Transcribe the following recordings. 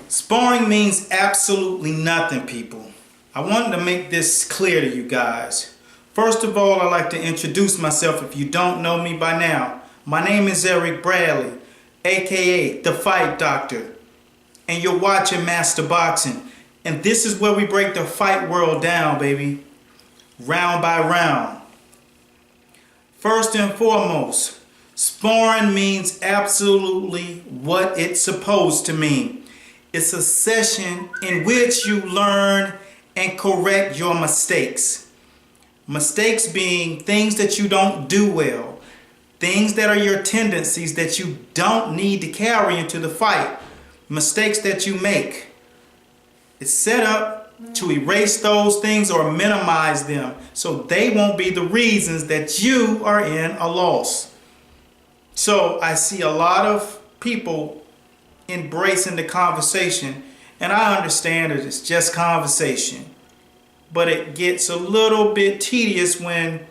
Sparring means absolutely nothing, people. I wanted to make this clear to you guys. First of all, I'd like to introduce myself if you don't know me by now. My name is Eric Bradley, aka The Fight Doctor, and you're watching Master Boxing. And this is where we break the fight world down, baby, round by round. First and foremost, sparring means absolutely what it's supposed to mean. It's a session in which you learn and correct your mistakes. Mistakes being things that you don't do well, things that are your tendencies that you don't need to carry into the fight, mistakes that you make. It's set up to erase those things or minimize them so they won't be the reasons that you are in a loss. So I see a lot of people embracing the conversation, and I understand that it's just conversation, but it gets a little bit tedious when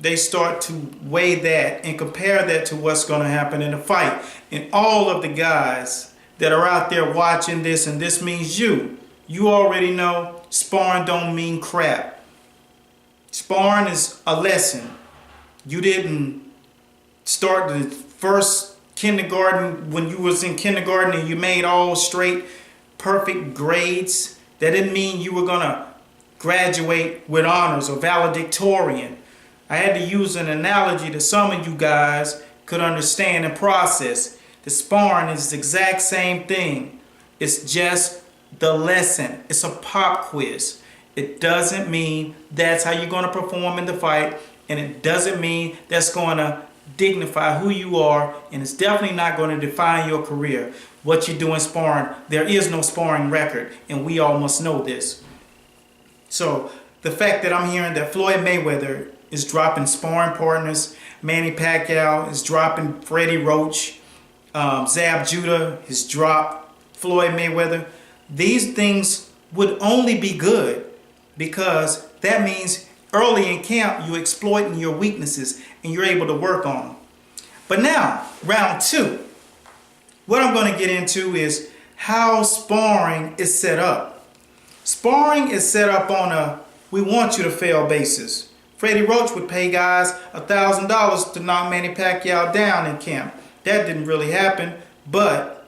they start to weigh that and compare that to what's going to happen in the fight. And all of the guys that are out there watching this, and this means you already know sparring don't mean crap. Sparring is a lesson. You didn't start the first kindergarten when you was in kindergarten and you made all straight perfect grades. That didn't mean you were gonna graduate with honors or valedictorian. I had to use an analogy that some of you guys could understand and process. The sparring is the exact same thing. It's just the lesson. It's a pop quiz. It doesn't mean that's how you're gonna perform in the fight, and it doesn't mean that's gonna dignify who you are, and it's definitely not going to define your career. What you do in sparring, there is no sparring record, and we all must know this. So the fact that I'm hearing that Floyd Mayweather is dropping sparring partners, Manny Pacquiao is dropping Freddie Roach, Zab Judah has dropped Floyd Mayweather, these things would only be good because that means early in camp you're exploiting your weaknesses and you're able to work on them. But now, round two. What I'm going to get into is how sparring is set up. Sparring is set up on a we want you to fail basis. Freddie Roach would pay guys $1,000 to knock Manny Pacquiao down in camp. That didn't really happen, but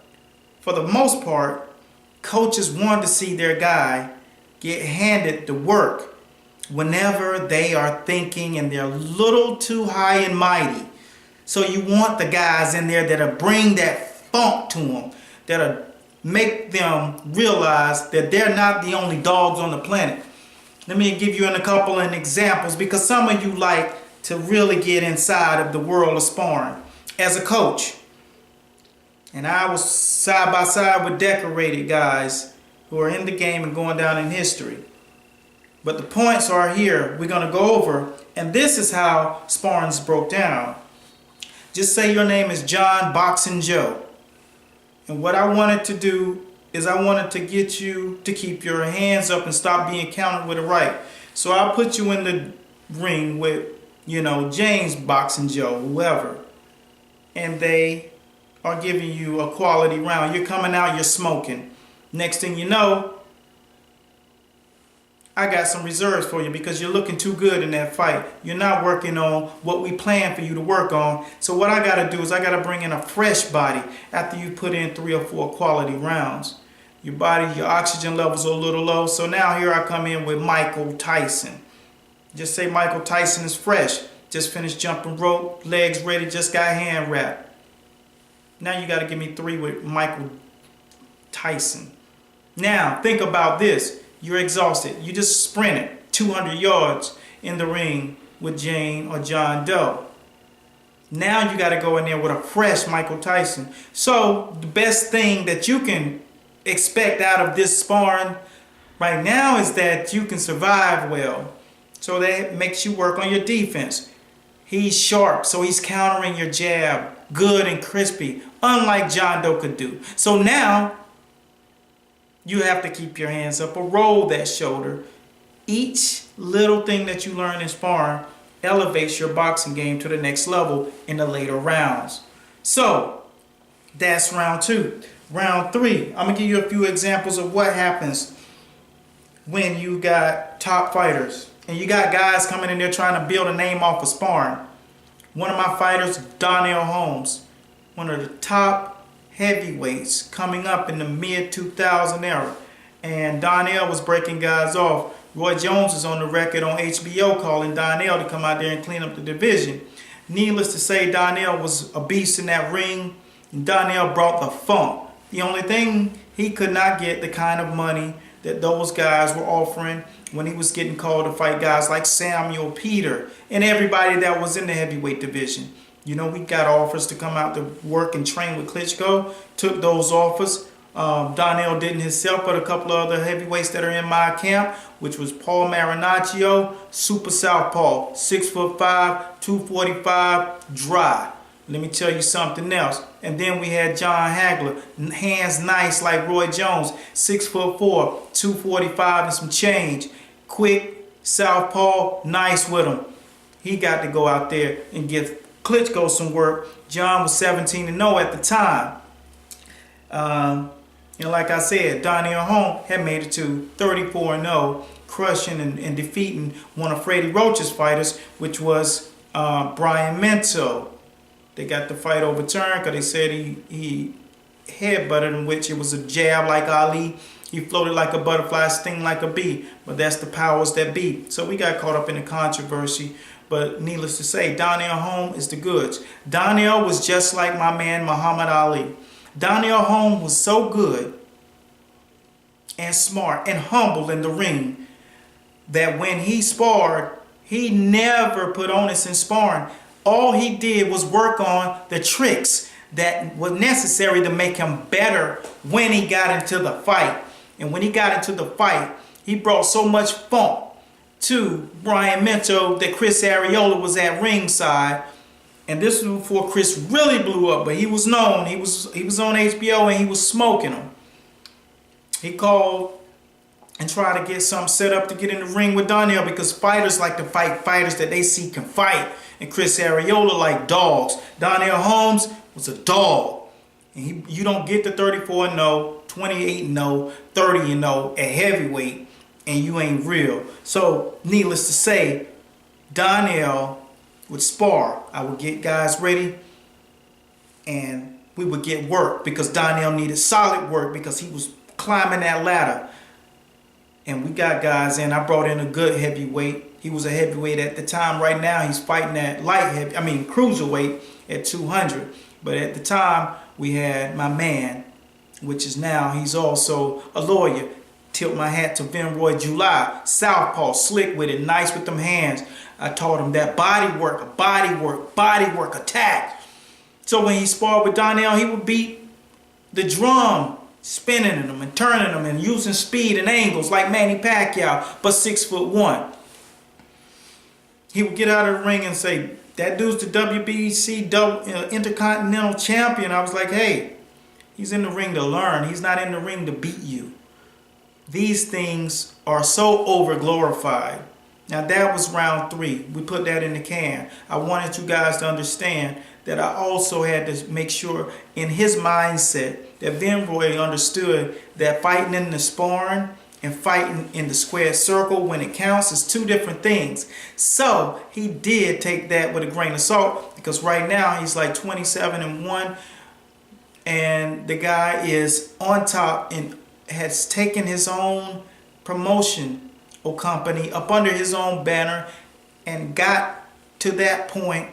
for the most part, coaches wanted to see their guy get handed the work whenever they are thinking and they're a little too high and mighty. So you want the guys in there that'll bring that funk to them, that'll make them realize that they're not the only dogs on the planet. Let me give you a couple of examples because some of you like to really get inside of the world of sparring. As a coach, and I was side by side with decorated guys who are in the game and going down in history. But the points are here. We're going to go over, and this is how sparring's broke down. Just say your name is John Boxing Joe. And what I wanted to do is I wanted to get you to keep your hands up and stop being counted with a right. So I'll put you in the ring with, James Boxing Joe, whoever. And they are giving you a quality round. You're coming out, you're smoking. Next thing you know, I got some reserves for you because you're looking too good in that fight. You're not working on what we planned for you to work on. So what I got to do is I got to bring in a fresh body after you put in 3 or 4 quality rounds. Your body, your oxygen levels are a little low. So now here I come in with Michael Tyson. Just say Michael Tyson is fresh. Just finished jumping rope, legs ready, just got hand wrapped. Now you got to give me 3 with Michael Tyson. Now think about this. You're exhausted. You just sprinted 200 yards in the ring with Jane or John Doe. Now you got to go in there with a fresh Michael Tyson. So the best thing that you can expect out of this sparring right now is that you can survive well. So that makes you work on your defense. He's sharp, so he's countering your jab, good and crispy, unlike John Doe could do. So now you have to keep your hands up or roll that shoulder. Each little thing that you learn in sparring elevates your boxing game to the next level in the later rounds. So that's round two. Round 3, I'm going to give you a few examples of what happens when you got top fighters. And you got guys coming in there trying to build a name off of sparring. One of my fighters, Donnell Holmes, one of the top heavyweights coming up in the mid-2000 era. And Donnell was breaking guys off. Roy Jones is on the record on HBO calling Donnell to come out there and clean up the division. Needless to say, Donnell was a beast in that ring. And Donnell brought the funk. The only thing, he could not get the kind of money that those guys were offering when he was getting called to fight guys like Samuel Peter and everybody that was in the heavyweight division. You know, we got offers to come out to work and train with Klitschko, took those offers. Donnell didn't himself, but a couple of other heavyweights that are in my camp, which was Paul Marinaccio, super southpaw, 6'5", 245, dry. Let me tell you something else. And then we had John Hagler, hands nice like Roy Jones, 6'4", 245 and some change. Quick, southpaw, nice with him. He got to go out there and give Klitschko some work. John was 17-0 at the time. And like I said, Donnell Holmes had made it to 34-0, crushing and defeating one of Freddie Roach's fighters, which was Brian Minto. They got the fight overturned because they said he headbutted him, which it was a jab like Ali. He floated like a butterfly, sting like a bee. But that's the powers that be. So we got caught up in the controversy. But needless to say, Donnell Holmes is the goods. Donnell was just like my man Muhammad Ali. Donnell Holmes was so good and smart and humble in the ring that when he sparred, he never put onus in sparring. All he did was work on the tricks that were necessary to make him better when he got into the fight. And when he got into the fight, he brought so much funk to Brian Minto that Chris Arreola was at ringside. And this was before Chris really blew up, but he was known. He was on HBO and he was smoking them. He called and tried to get something set up to get in the ring with Donnell because fighters like to fight fighters that they see can fight. And Chris Arreola like dogs. Donnell Holmes was a dog. And you don't get the 34-0, 28-0, 30-0 at heavyweight and you ain't real. So needless to say, Donnell would spar. I would get guys ready and we would get work because Donnell needed solid work because he was climbing that ladder. And we got guys in. I brought in a good heavyweight. He was a heavyweight at the time. Right now he's fighting at cruiserweight at 200. But at the time we had my man, which is now he's also a lawyer. Tilt my hat to Vinroy July. Southpaw, slick with it, nice with them hands. I taught him that body work, attack. So when he sparred with Donnell, he would beat the drum, spinning him and turning him and using speed and angles like Manny Pacquiao, but 6'1". He would get out of the ring and say, that dude's the WBC Intercontinental Champion. I was like, hey, he's in the ring to learn. He's not in the ring to beat you. These things are so over-glorified. Now that was round 3. We put that in the can. I wanted you guys to understand that I also had to make sure in his mindset that Vinroy understood that fighting in the sparring and fighting in the square circle when it counts is 2 different things. So he did take that with a grain of salt because right now he's like 27-1 and the guy is on top and has taken his own promotion or company up under his own banner and got to that point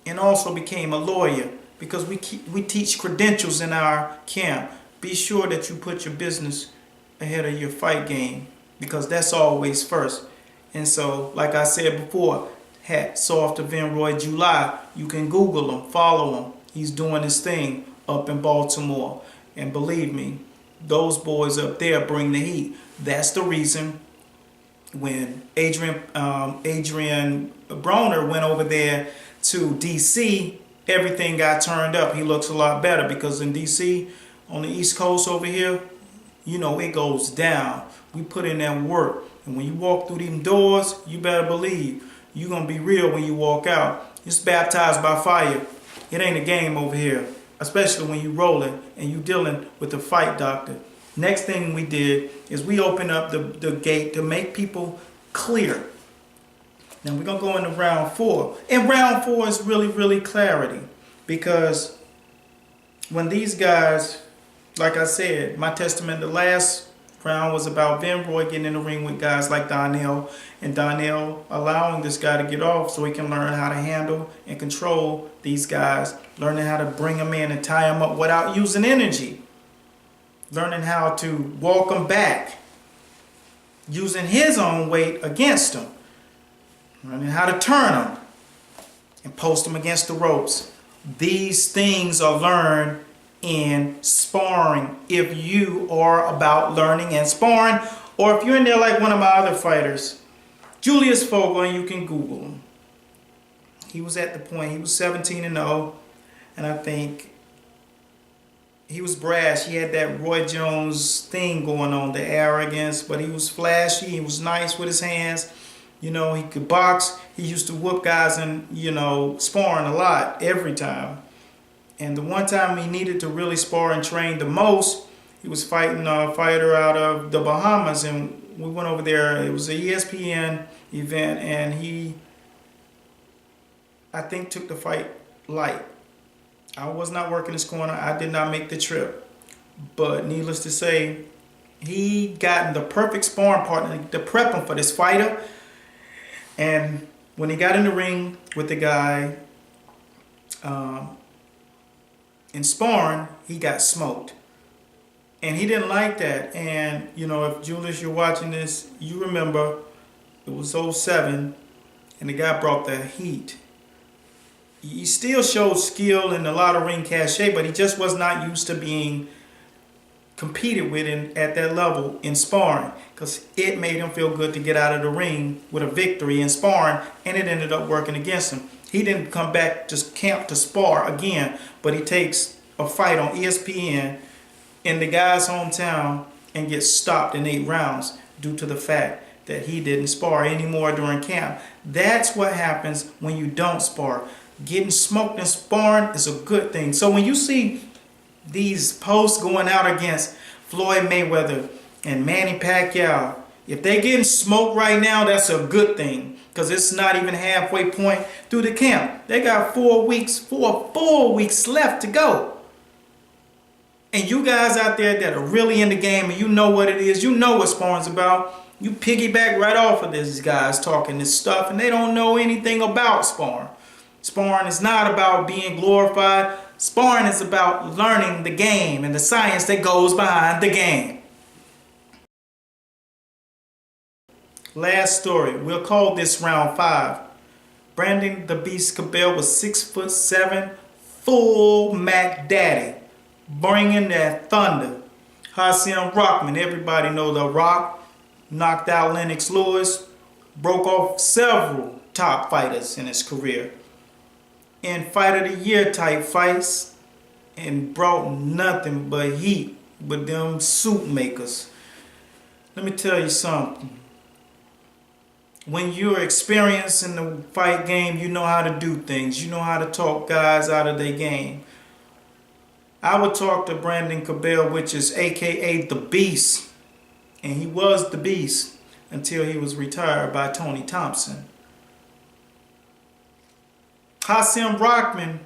and also became a lawyer because we teach credentials in our camp. Be sure that you put your business ahead of your fight game because that's always first. And so, like I said before, hats off to Vinroy July. You can Google him, follow him. He's doing his thing up in Baltimore. And believe me, those boys up there bring the heat. That's the reason when Adrian Broner went over there to DC, everything got turned up. He looks a lot better because in DC, on the East Coast over here, you know, it goes down. We put in that work. And when you walk through them doors, you better believe you're going to be real when you walk out. It's baptized by fire. It ain't a game over here. especially when you're rolling and you're dealing with the fight doctor. Next thing we did is we opened up the gate to make people clear. Now we're going to go into round 4. And round 4 is really, really clarity. Because when these guys, like I said, my testament, the last round was about Van Roy getting in the ring with guys like Donnell. And Donnell allowing this guy to get off so he can learn how to handle and control these guys. Learning how to bring them in and tie them up without using energy. Learning how to walk them back. Using his own weight against them. Learning how to turn them and post them against the ropes. These things are learned in sparring if you are about learning and sparring, or if you're in there like one of my other fighters, Julius Fogel, and you can Google him. He was at the point, he was 17-0, and I think he was brash. He had that Roy Jones thing going on, the arrogance, but he was flashy, he was nice with his hands. You know, he could box. He used to whoop guys and, you know, sparring a lot, every time. And the one time he needed to really spar and train the most, he was fighting a fighter out of the Bahamas. And we went over there. It was an ESPN event. And he, I think, took the fight light. I was not working his corner. I did not make the trip. But needless to say, he got the perfect sparring partner to prep him for this fighter. And when he got in the ring with the guy in sparring, he got smoked. And he didn't like that. And, you know, if Julius, you're watching this, you remember it was 07 and the guy brought the heat. He still showed skill and a lot of ring cachet, but he just was not used to being competed with at that level in sparring, because it made him feel good to get out of the ring with a victory in sparring, and it ended up working against him. He didn't come back to camp to spar again, but he takes a fight on ESPN in the guy's hometown and gets stopped in 8 rounds due to the fact that he didn't spar anymore during camp. That's what happens when you don't spar. Getting smoked in sparring is a good thing. So when you see these posts going out against Floyd Mayweather and Manny Pacquiao, if they getting smoked right now, that's a good thing, because it's not even halfway point through the camp. They got 4 full weeks left to go. And you guys out there that are really in the game and you know what it is, you know what sparring's about, you piggyback right off of these guys talking this stuff and they don't know anything about sparring. Sparring is not about being glorified. Sparring is about learning the game and the science that goes behind the game. Last story. We'll call this round 5. Brandon the Beast Cabell was 6'7", full Mac Daddy, bringing that thunder. Hasim Rockman, everybody know The Rock, knocked out Lennox Lewis, broke off several top fighters in his career. In Fight of the Year type fights, and brought nothing but heat with them suit makers. Let me tell you something. When you're experienced in the fight game, you know how to do things. You know how to talk guys out of their game. I would talk to Brandon Cabell, which is AKA The Beast. And he was The Beast until he was retired by Tony Thompson. Hasim Rockman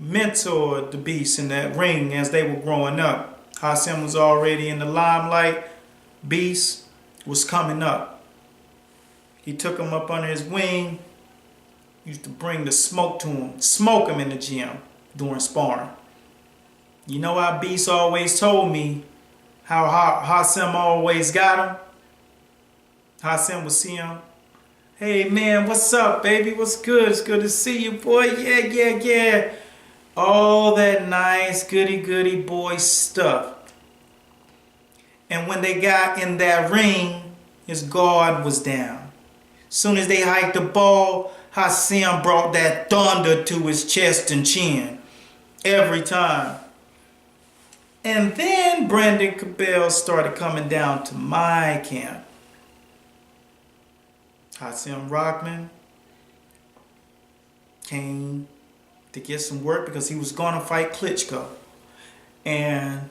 mentored The Beast in that ring as they were growing up. Hasim was already in the limelight. Beast was coming up. He took him up under his wing. Used to bring the smoke to him. Smoke him in the gym during sparring. You know how Beast always told me how Hasim always got him? Hasim would see him. Hey man, what's up, baby? What's good? It's good to see you, boy. Yeah. All that nice goody boy stuff. And when they got in that ring, his guard was down. Soon as they hiked the ball, Hasim brought that thunder to his chest and chin. Every time. And then Brandon Cabell started coming down to my camp. Hasim Rockman came to get some work because he was going to fight Klitschko. And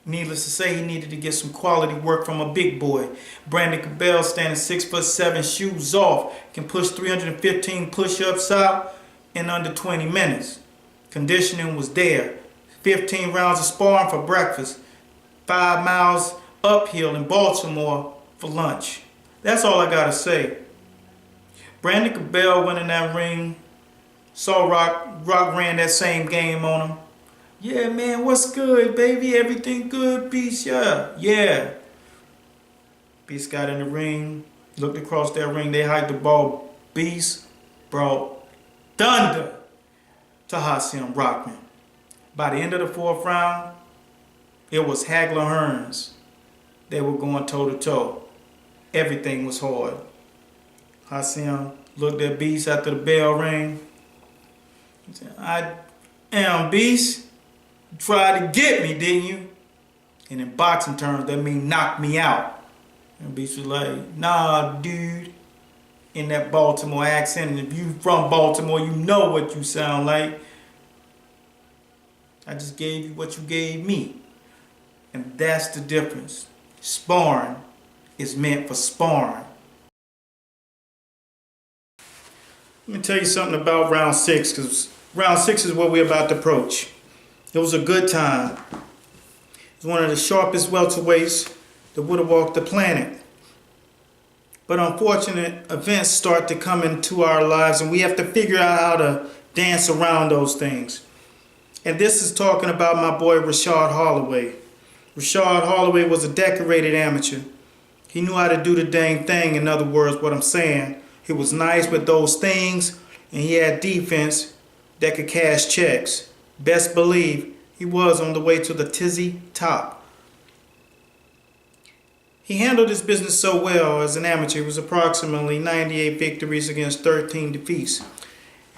needless to say, he needed to get some quality work from a big boy. Brandon Cabell, standing 6'7", shoes off, can push 315 push-ups out in under 20 minutes. Conditioning was there. 15 rounds of sparring for breakfast. 5 miles uphill in Baltimore for lunch. That's all I gotta say. Brandon Cabell went in that ring. Saw Rock ran that same game on him. Yeah, man, what's good, baby? Everything good, Beast? Yeah. Beast got in the ring, looked across that ring. They hiked the ball. Beast brought thunder to Hasim Rockman. By the end of the 4th round, it was Hagler Hearns. They were going toe-to-toe. Everything was hard. Hasim looked at Beast after the bell rang. He said, I am Beast. You tried to get me, didn't you? And in boxing terms, that means knock me out. And Beast was like, nah, dude. In that Baltimore accent. And if you from Baltimore, you know what you sound like. I just gave you what you gave me. And that's the difference. Sparring is meant for sparring. Let me tell you something about round 6, because round 6 is what we're about to approach. It was a good time. It's one of the sharpest welterweights that would have walked the planet. But unfortunate events start to come into our lives, and we have to figure out how to dance around those things. And this is talking about my boy Rashad Holloway. Rashad Holloway was a decorated amateur. He knew how to do the dang thing, in other words, what I'm saying. He was nice with those things, and he had defense that could cash checks. Best believe he was on the way to the tizzy top. He handled his business so well as an amateur. It was approximately 98 victories against 13 defeats.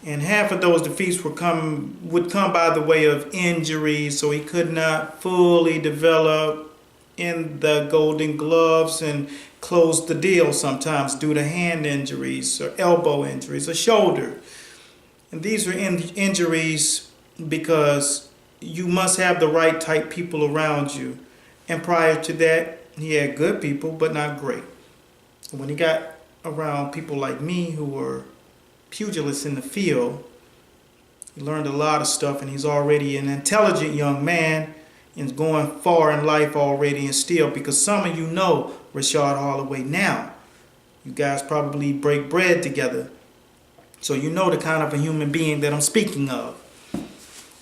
And half of those defeats would come by the way of injuries, so he could not fully develop in the Golden Gloves and close the deal sometimes due to hand injuries or elbow injuries or shoulder. And these are injuries because you must have the right type people around you. And prior to that, he had good people, but not great. And when he got around people like me who were pugilists in the field, he learned a lot of stuff, and he's already an intelligent young man and going far in life already and still, because some of you know Rashad Holloway now. You guys probably break bread together, so you know the kind of a human being that I'm speaking of.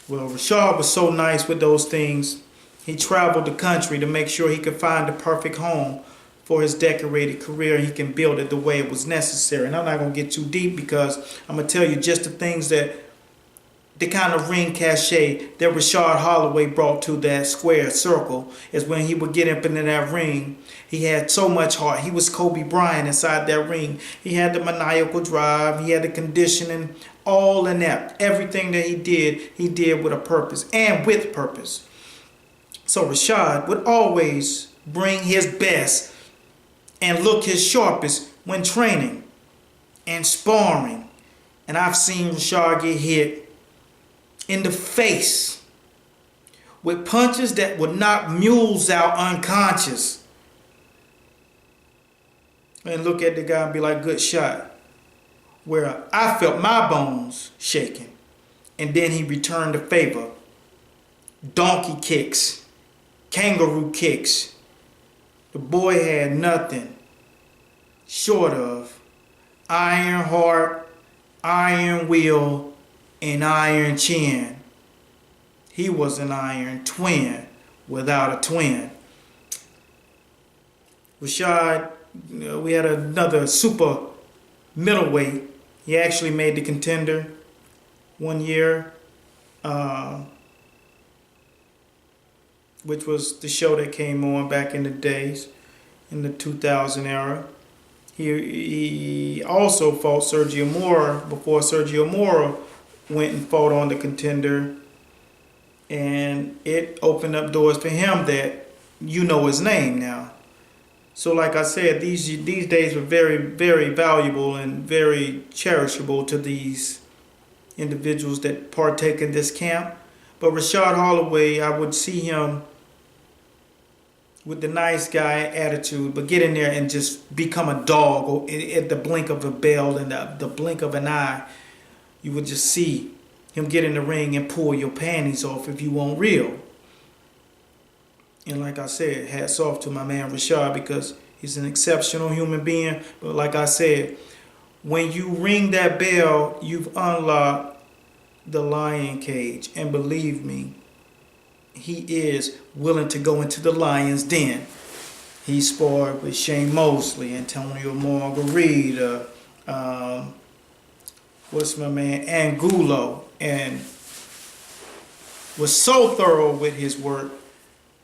Well, Rashad was so nice with those things. He traveled the country to make sure he could find the perfect home for his decorated career, and he can build it the way it was necessary. And I'm not going to get too deep, because I'm going to tell you just the things that, the kind of ring cachet that Rashad Holloway brought to that square circle is when he would get up into that ring. He had so much heart. He was Kobe Bryant inside that ring. He had the maniacal drive. He had the conditioning, all in that. Everything that he did with a purpose and with purpose. So Rashad would always bring his best and look his sharpest when training and sparring. And I've seen Rashad get hit in the face with punches that would knock mules out unconscious. And look at the guy and be like, good shot. Where I felt my bones shaking. And then he returned the favor. Donkey kicks. Kangaroo kicks. The boy had nothing short of iron heart, iron will, and iron chin. He was an iron twin without a twin. Rashad, we had another super middleweight. He actually made the Contender one year, which was the show that came on back in the days, in the 2000 era. He also fought Sergio Mora before Sergio Mora went and fought on the Contender, and it opened up doors for him that you know his name now. So like I said, these days were very, very valuable and very cherishable to these individuals that partake in this camp. But Rashad Holloway, I would see him with the nice guy attitude, but get in there and just become a dog at the blink of a bell and the blink of an eye. You would just see him get in the ring and pull your panties off if you want real. And like I said, hats off to my man Rashad, because he's an exceptional human being. But like I said, when you ring that bell, you've unlocked the lion cage. And believe me, he is willing to go into the lion's den. He sparred with Shane Mosley, Antonio Margarita, what's my man, Angulo, and was so thorough with his work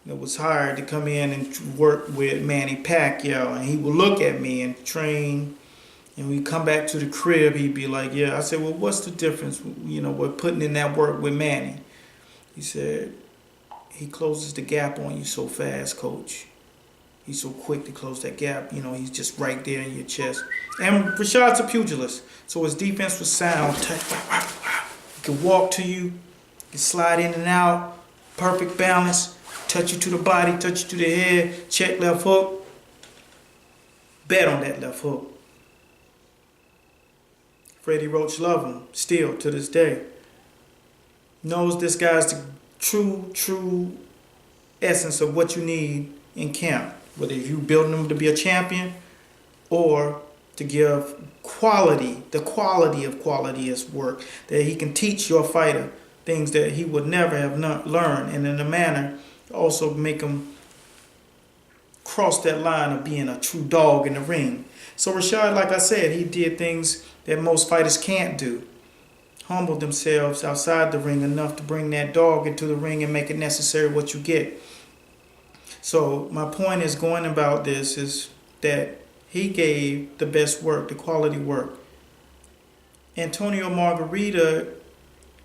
that was hired to come in and work with Manny Pacquiao. And he would look at me and train, and we come back to the crib, he'd be like, yeah. I said, well, what's the difference, with putting in that work with Manny? He said, he closes the gap on you so fast, coach. He's so quick to close that gap. He's just right there in your chest. And Rashad's a pugilist, so his defense was sound. He could walk to you, he could slide in and out, perfect balance, touch you to the body, touch you to the head, check left hook. Bet on that left hook. Freddie Roach love him still to this day. Knows this guy's the true essence of what you need in camp. Whether you building him to be a champion or to give the quality of his work, that he can teach your fighter things that he would never have learned, and in a manner also make him cross that line of being a true dog in the ring. So Rashad, like I said, he did things that most fighters can't do. Humble themselves outside the ring enough to bring that dog into the ring and make it necessary what you get. So my point is going about this is that he gave the best work, the quality work. Antonio Margarita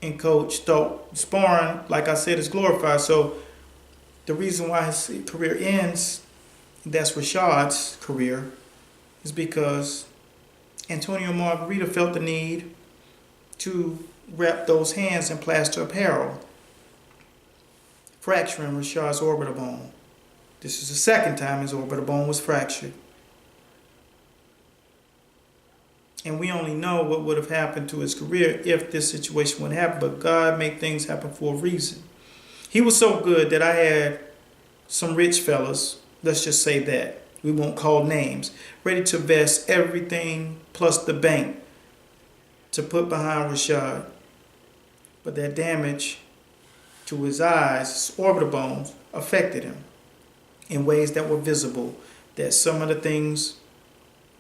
and coach thought sparring, like I said, is glorified. So the reason why his career ends, that's Rashad's career, is because Antonio Margarita felt the need to wrap those hands in plaster apparel, fracturing Rashad's orbital bone. This is the second time his orbital bone was fractured. And we only know what would have happened to his career if this situation would happen, but God made things happen for a reason. He was so good that I had some rich fellas, let's just say that, we won't call names, ready to vest everything plus the bank to put behind Rashad. But that damage to his eyes, his orbital bones, affected him in ways that were visible, that some of the things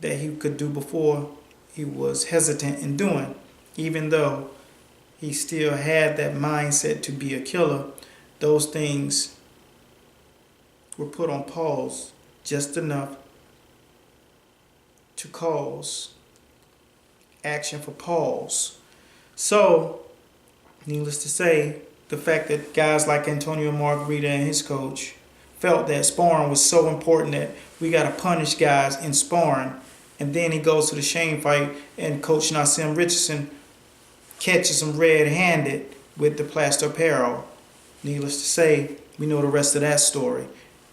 that he could do before, he was hesitant in doing. Even though he still had that mindset to be a killer, those things were put on pause just enough to cause action for pause. So, needless to say, the fact that guys like Antonio Margarita and his coach felt that sparring was so important that we got to punish guys in sparring. And then he goes to the Shane fight and Coach Nassim Richardson catches him red-handed with the plaster apparel. Needless to say, we know the rest of that story.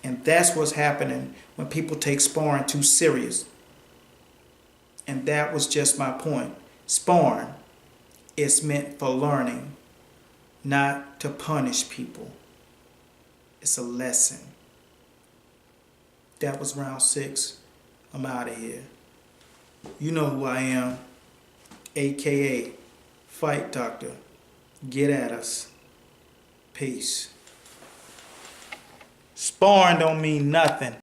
And that's what's happening when people take sparring too serious. And that was just my point. Sparring is meant for learning, not to punish people. It's a lesson. That was round 6. I'm out of here. You know who I am, aka Fight Doctor. Get at us. Peace. Sparring don't mean nothing.